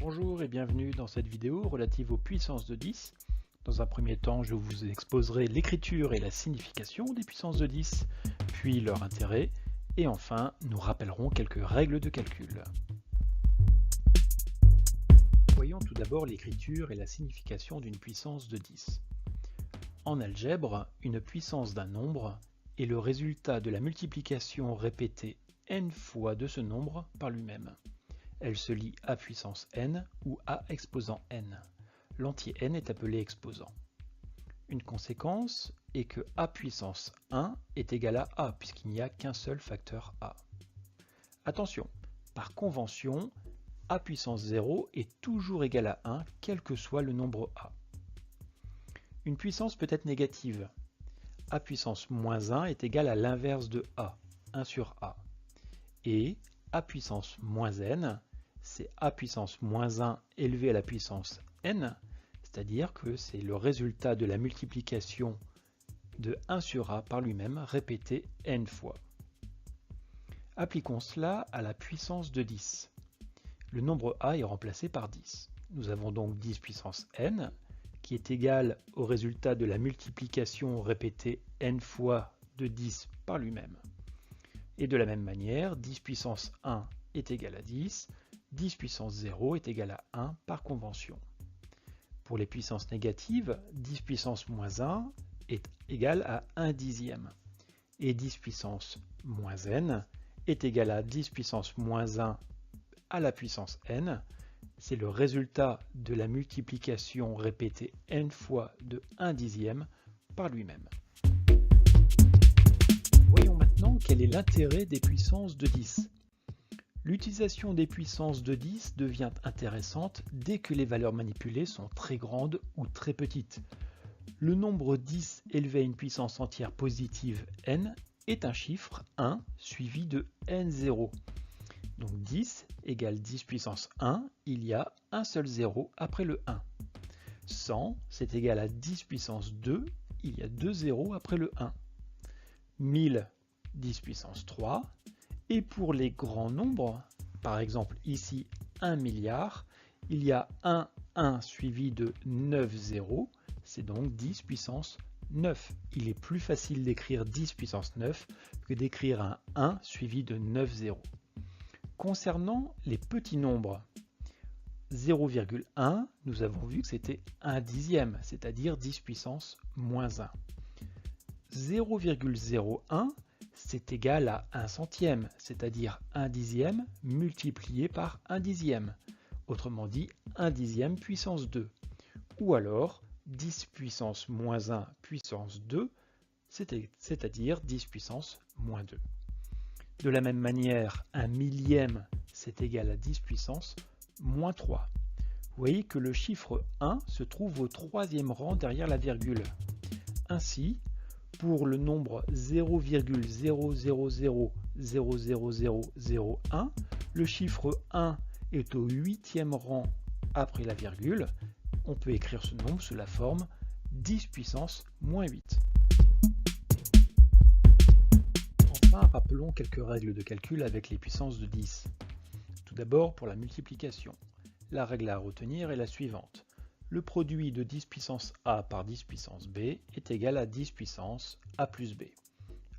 Bonjour et bienvenue dans cette vidéo relative aux puissances de 10. Dans un premier temps, je vous exposerai l'écriture et la signification des puissances de 10, puis leur intérêt, et enfin, nous rappellerons quelques règles de calcul. Voyons tout d'abord l'écriture et la signification d'une puissance de 10. En algèbre, une puissance d'un nombre est le résultat de la multiplication répétée n fois de ce nombre par lui-même. Elle se lit a puissance n ou a exposant n. L'entier n est appelé exposant. Une conséquence est que a puissance 1 est égal à a, puisqu'il n'y a qu'un seul facteur a. Attention, par convention, a puissance 0 est toujours égal à 1, quel que soit le nombre a. Une puissance peut être négative. A puissance moins 1 est égal à l'inverse de a, 1 sur a. Et a puissance moins n, c'est a puissance moins 1 élevé à la puissance n, c'est-à-dire que c'est le résultat de la multiplication de 1 sur a par lui-même répété n fois. Appliquons cela à la puissance de 10. Le nombre a est remplacé par 10. Nous avons donc 10 puissance n, qui est égal au résultat de la multiplication répétée n fois de 10 par lui-même. Et de la même manière, 10 puissance 1 est égal à 10, 10 puissance 0 est égal à 1 par convention. Pour les puissances négatives, 10 puissance moins 1 est égal à 1 dixième. Et 10 puissance moins n est égal à 10 puissance moins 1 à la puissance n. C'est le résultat de la multiplication répétée n fois de 1 dixième par lui-même. Voyons maintenant quel est l'intérêt des puissances de 10. L'utilisation des puissances de 10 devient intéressante dès que les valeurs manipulées sont très grandes ou très petites. Le nombre 10 élevé à une puissance entière positive n est un chiffre 1 suivi de n0. Donc 10 égale 10 puissance 1, il y a un seul 0 après le 1. 100, c'est égal à 10 puissance 2, il y a 2 zéros après le 1. 1000, 10 puissance 3. Et pour les grands nombres, par exemple ici 1 milliard, il y a un 1 suivi de 9 zéros, c'est donc 10 puissance 9. Il est plus facile d'écrire 10 puissance 9 que d'écrire un 1 suivi de 9 zéros. Concernant les petits nombres, 0,1, nous avons vu que c'était 1 dixième, c'est-à-dire 10 puissance moins 1. 0,01, c'est égal à 1 centième, c'est-à-dire 1 dixième multiplié par 1 dixième, autrement dit 1 dixième puissance 2, ou alors 10 puissance moins 1 puissance 2, c'est-à-dire 10 puissance moins 2. De la même manière, 1 millième, c'est égal à 10 puissance moins 3. Vous voyez que le chiffre 1 se trouve au troisième rang derrière la virgule. Ainsi, pour le nombre 0,00000001, le chiffre 1 est au huitième rang après la virgule. On peut écrire ce nombre sous la forme 10 puissance moins 8. Enfin, rappelons quelques règles de calcul avec les puissances de 10. Tout d'abord, pour la multiplication. La règle à retenir est la suivante. Le produit de 10 puissance a par 10 puissance b est égal à 10 puissance a plus b.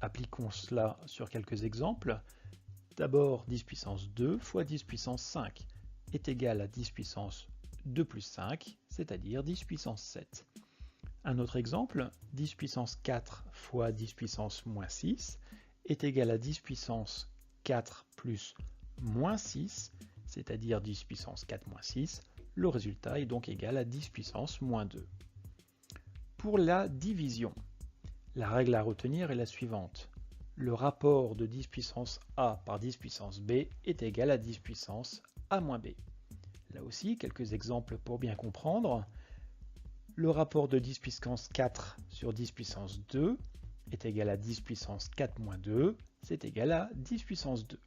Appliquons cela sur quelques exemples. D'abord, 10 puissance 2 fois 10 puissance 5 est égal à 10 puissance 2 plus 5, c'est-à-dire 10 puissance 7. Un autre exemple, 10 puissance 4 fois 10 puissance moins 6 est égal à 10 puissance 4 plus moins 6, c'est-à-dire 10 puissance 4 moins 6. Le résultat est donc égal à 10 puissance moins 2. Pour la division, la règle à retenir est la suivante. Le rapport de 10 puissance a par 10 puissance b est égal à 10 puissance a moins b. Là aussi, quelques exemples pour bien comprendre. Le rapport de 10 puissance 4 sur 10 puissance 2 est égal à 10 puissance 4 moins 2, c'est égal à 10 puissance 2.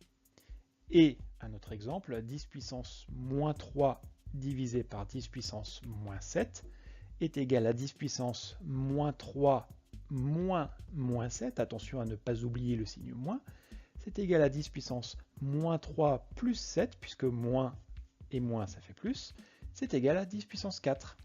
Et un autre exemple, 10 puissance moins 3 divisé par 10 puissance moins 7 est égal à 10 puissance moins 3 moins 7, attention à ne pas oublier le signe moins, c'est égal à 10 puissance moins 3 plus 7, puisque moins et moins ça fait plus, c'est égal à 10 puissance 4.